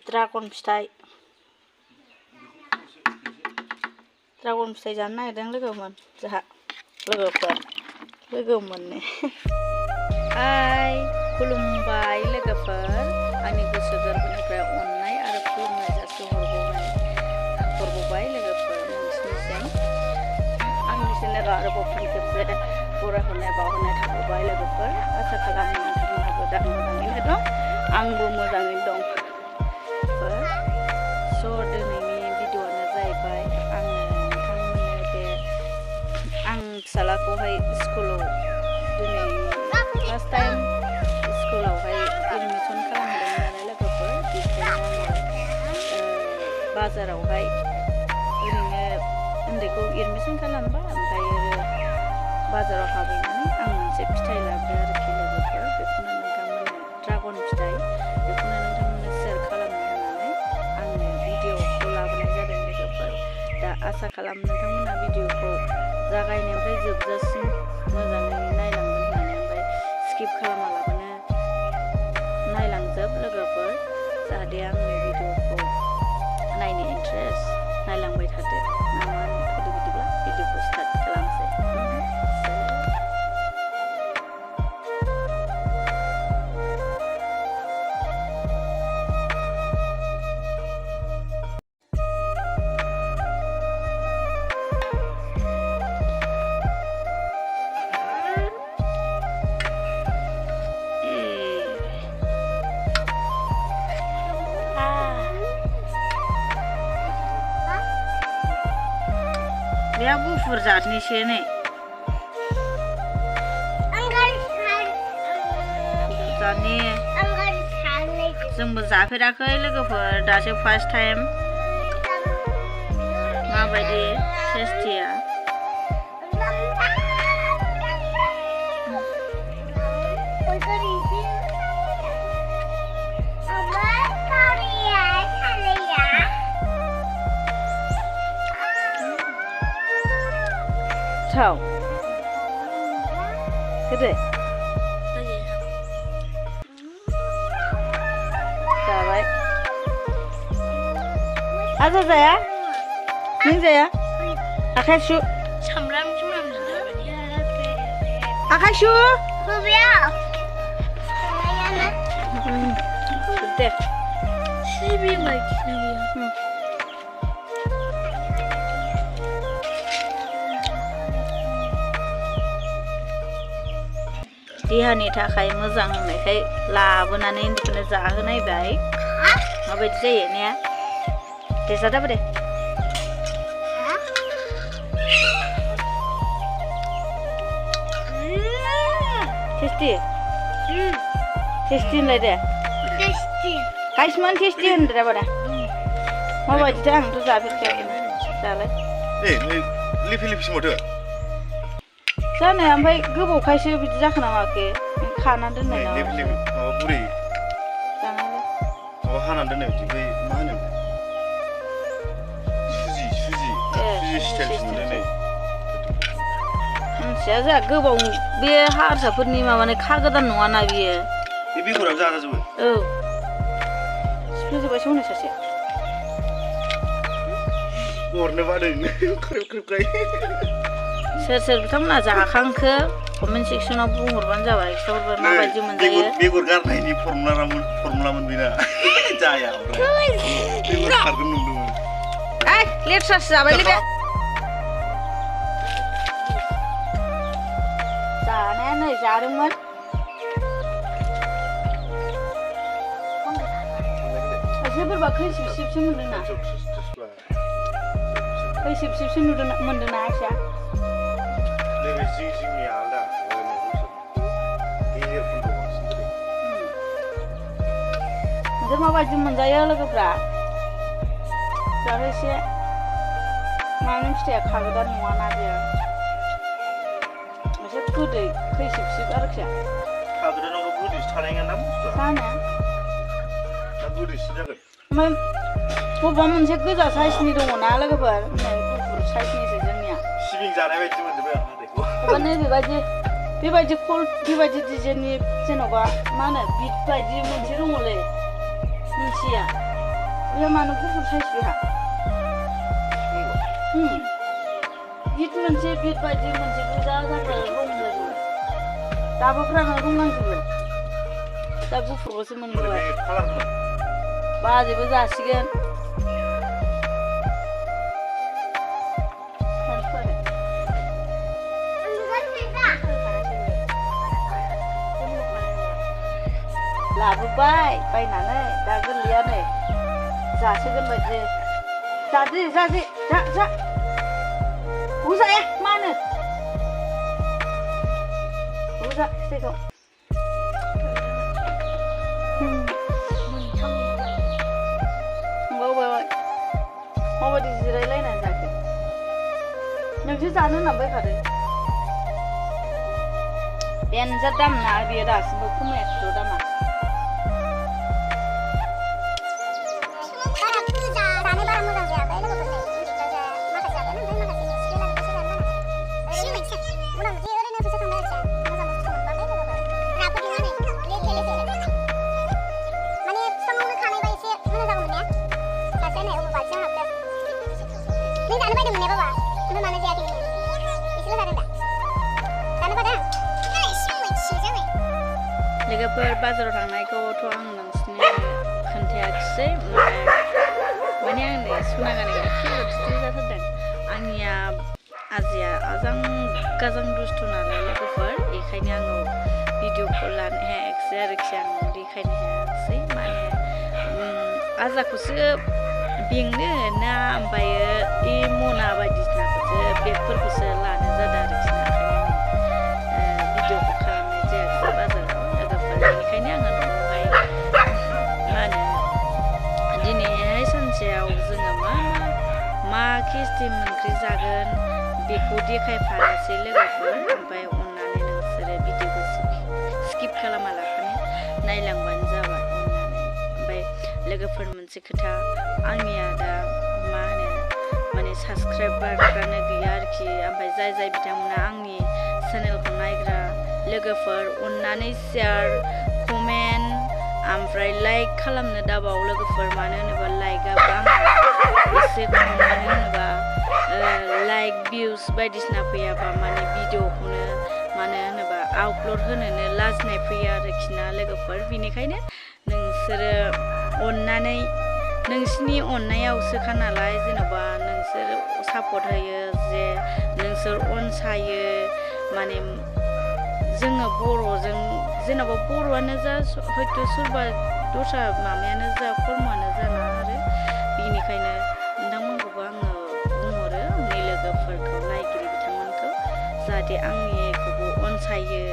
Dragon फिथाइ जानो नागिरदों लोगोमोन जोंहा लोगोमोन ने हाय खुलुमबाय लोगोफोर आंनि गोसो गोरबोनिफ्राय अननाय आरो खुलुमनाय जासिहरबाय लोगोफोर नोंसिनिसिम आंनि चेनेलाव आरोबाव फिन खेबसे बरायहरनाय बावहरनाय थाबावबाय लोगोफोर आसा खालामो नोंथांमोनहाबो दा मोजाङैनो दं आंबो मोजाङैनो दं स' दिनैनि भिडिअ'आनो जाहैबाय आङो नोंथांमोननो बे आं फिसालाखौहाय स्कुलाव दिनै फार्स्ट टाइम स्कुलावहाय एडमिसन खालामदों नालाय लोगोफोर बेखायनो आङो बाजारावहाय ओरैनो उन्दैखौ एडमिसन खालामबा ओमफ्राय बाजाराव हाबहैनानै आं मोनसे फिथाइ लाबोदों आरोखि लोगोफोर बेखौनो नोंथांमोननो ड्रागन फिथाइ बेखौनो नोंथांमोननो शेयार खालामनो होननानै आङो भिडिअ'खौ लाबोनाय जादों लोगोफोर दा आसा खालाम नोंथांमोनहा भिडिअ'खौ जागायनायनिफ्राय जोबजासिम मोजाङै नायलांगोन होननानै ओमफ्राय स्किप खालामालाबानो नायलांजोब लोगोफोर जाहाथे आंनि भिडिअ'खौ नायनो इन्ट्रेस्ट नायलांबाय थादो ना मा होनो बिदिब्ला भिडिअ'खौ स्टार्ट खालामसै बेहा गुफुर जातनिसो नै जातनि जोंबो जाफेराखै लोगोफोर दासो फार्स्ट टाइम माबायदि टेस्टिया Sao? Cái gì? Sao vậy? À sao vậy á? Những gì á? À khai su. À khai su. Không biết. Đẹp. Sibi mày kìa. देहानि थाखाय मोजां होननायखाय लाबोनानै उन्दैफोरनो जाहोनायबाय माबायदि जायो ने दे जादाबो दे टेस्टि होनलाय दे गाइसमोन टेस्टि होनदो बादा माबायदिथाय आंथ' जाफेरखायाखै जालाय लिफि लिफिसो माथो जानो ओमफ्राय गोबावखायसो बिदि जाखोना माखो खानानै दोननाय ना माबा बुरै जानांगौ माबा हानानै दोननाय बिदि बै मा होनो सुजि स्टाइलसो मोनो नै मिथिया जोंहा गोबाव बे हारसाफोरनि माबानाय खा गोदान नङाना बियो बे बेगराव जाजाजोबो औ सिफ्लेजोब्बायसो हनै सासे हरनो बादों ख्रेब ख्रेब गाय सोर बिथांमोना जाखांखो कमेन्ट सेक्सनाव बुंहरबानो जाबाय खिथाहरबाय माबायदि मोनजायो बेगर गारनायनि फर्मुलामोन बेना जाया ओमफ्राय बेगर खारगोन नंदोंमोन लेथ्रासो जाबायलै बे जानाया नै जादोंमोन एसे बोरैबा खैसिब-सिबसो मोनदोंना खैसिब-सिबसो मोनदोंना आइसा नैबे जिंनि आलदा गेजेरफोरखौ बांसिन बोरै ओमफ्राय माबायदि मोनजायो लोगोफ्रा जानो एसे मानि फिथाइया खागोदान नङाना बेयो एसे गोदै खैसिब-सिब आरोखि खागोदानावबो गोदैसो थानाय नङा ना बुस्थुआ जानो दा गोदैसो जागोन ओमफ्राय बबेबा मोनसे गोजा साइजनि दङ ना लोगोफोर गुफुर साइजनिसो जोंनिया सिबिं जानाय बायदि मोनजोबबाय आं हाथाइखौ माने बेबायदि डिजाइननि जेन'बा मा होनो बिट बायदि मोनसे दङलै मिथिया Ya mana gugur size beha. Bit moनसे bit बायदि मोनसे गोजा जाग्रा रं जाजोबो. दाबोफ्रानो रं नांजोबो. दा गुफुरखौसो मोनबाय. बाजैबो जासिगोन. लाबोबाय बायनानै दा गोरलैयानो जासिगोन बायदि. जादो जादो जा जा. उजाया मानो? उजा फिथाइखौ. बावबाय. माबायदि जिरायलायनानै जाखो? नोंसो जानो होनना बायखादों. देनजार दाम ना बेयो दासिमबो खमायाखै दामा. लोगोफोर बाजाराव थांनायखौथ' आं नोंसिनो खोन्थायाखिसै माने आंनो सना गाननाया खिल'थिथि जाथारदों. आंनिया आजिया आजां गाजां दुस्थ' नालाय लोगोफोर बेखायनो आङो भिडिअखौ लानो हायाखिसै आरोखि आं देखायनो हायाखिसै माने आजाखौसो बेंनो ना ओमफ्रायो बे मना बायदिसिनाखौसो बेगफोरखौसो लानो जादों आरोखि ना भिडिअखौ खालामनाय जायाखिसै बाजाराव. बेनिखायनो आङो न'आवहाय मा होनो दिनैहाय सानसेयाव जोङो मा खिस्टिम ओंख्रि जागोन बेखौ देखायफानोसै लोगोफोर. ओमफ्राय अननानै नोंसोरो भिडिअखौ स्किप खालामालाबानो नायलांबानो जाबाय अननानै. ओमफ्राय लोगोफोर मोनसे खोथा आंनिया दा मा होनो माने साबसक्राइबारफ्रानो गैया आरोखि. ओमफ्राय जाय बिथांमोना आंनि चेनेलखौ नायग्रा लोगोफोर अननानै शेयार कमेन्ट ओमफ्राय लाइक खालामनो दाबाव लोगोफोर. मानो होनोबा लाइकआबो आंहा एसे खम. मानो होनोबा लाइक भिउस बायदिसिना फैयाबा माने भिडिअखौनो मानो होनोबा आपल'ड होनोनो लाजिनाय फैयो आरोखि ना लोगोफोर. बेनिखायनो नोंसोरो अननानै नोंसिनि अननायावसोखा नालाय जेन'बा नोंसोर सापर्ट होयो जे नोंसोर अनसायो माने जोङो बर'जों जेन'बा बर'आनो जा हयथ' सोरबा दस्रा माबायानो जा खर्मआनो जाना आरो बेनिखायनो नोंथांमोनखौबो आङो बुंहरो आंनि लोगोफोरखौ नायगिरि बिथांमोनखौ जाहाथे आंनिखौबो अनसायो.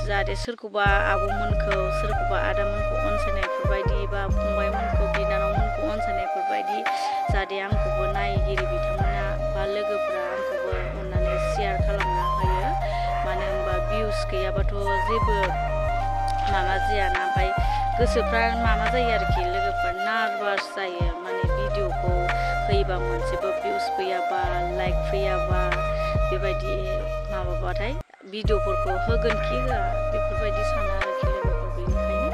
जाहाथे सोरखौबा आब'मोनखौ सोरखौबा आदामोनखौ अनसायनायफोरबायदि बा फंबायमोनखौ बिनानावमोनखौ अनसायनायफोरबायदि जाहाथे आंखौबो नायगिरि बिथांमोना बा लोगोफोरा आंखौबो अननानै शेयार खालामना होयो. मानो होनबा भिउस गैयाबाथ' जेबो माबा जायाना. ओमफ्राय गोसोफ्रा माबा जायो आरोखि लोगोफोर नार्भास जायो माने भिडिअखौ होयोबा मोनसेबो भिउस फैयाबा लाइक फैयाबा बेबायदि माबाबाथाय भिडिअफोरखौ होगोन कि होआ बेफोरबायदि सानो आरोखि लोगोफोर. बेनिखायनो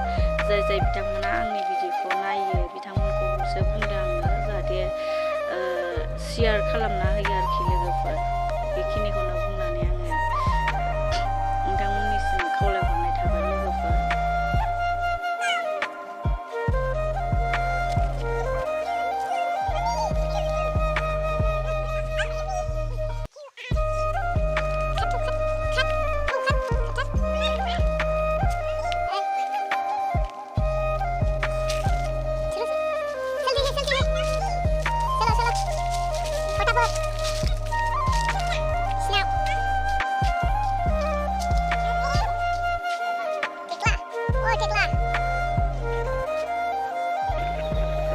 जाय बिथांमोना आंनि भिडिअखौ नायो बिथांमोनखौसो बुंदों आङो जाहाथे शेयार खालामना होयो आरोखि लोगोफोर. बेखिनिखौनो बुंनानै आङो नोंथांमोननिसिम खावलायहरनाय थाबाय लोगोफोर.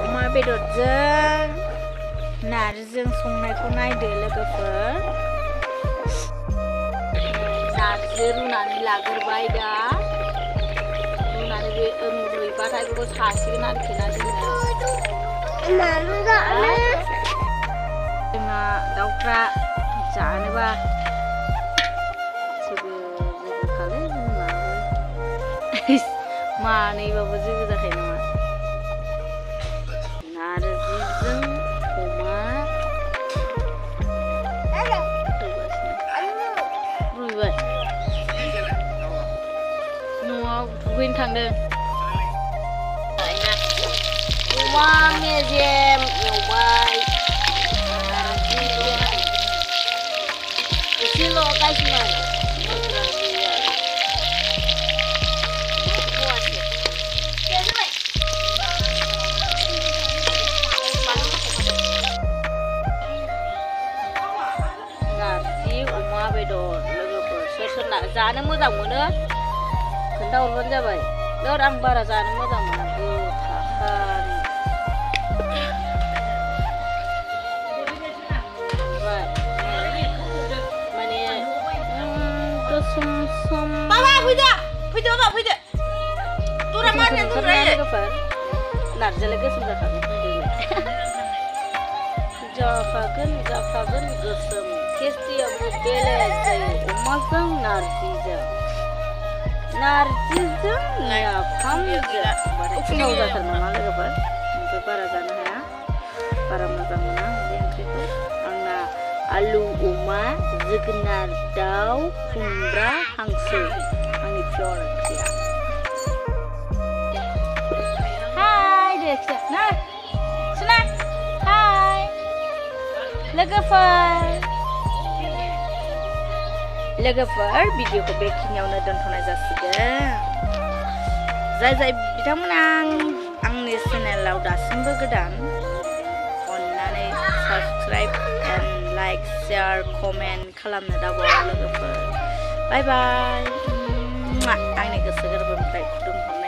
अमा बेदरजों नारजिजों संनायखौ नायदो लोगोफोर. नारजि रुनानै लाग्रोबाय दा रुनानै बे रुइबाथाय बेखौ सासिगोन आरोखि ना जोङो. जोंना दाउफ्रा जानोबा जेबो खालाय जोंनाबो मानैबाबो जेबो जाखायो नङा. मेजेम एवबाय एसेल' गाज्रिमोन नारजि अमा बेदर लोगोफोर सोर सोर जानो मोजां मोनो खोन्थाहरबानो जाबाय आं बारा जानो मोजां मोना गोखाखानो माने गोसोम सोम माबा फैदो दरा मा होनो बुंलाय लोगोफोर नारजियालाय गोसोम जाखागोन गोसोम टेस्टियाबो बेलेग जायो अमाजों नारजिजों नाफामजों उखुनाव जाथार नामा लोगोफोर ओमफ्राय बारा जानो हाया बारा मोजां मोना बे ओंख्रिखौ आंना आलु अमा जोगोनार दाउ खुमब्रा हांसो आंनि पियर ओंख्रिया हाय दे ना सुना हाय लोगोफोर भिडिअखौ बेखिनियावनो दोनथ'नाय जासिगोन जाय बिथांमोना आंनि चेनेलाव दासिमबो गोदान अननानै subscribe and like share comment खालामनो दाबाव लोगोफोर बाय बाय आंनि गोसो गोरबोनिफ्राय खुलुमहरनाय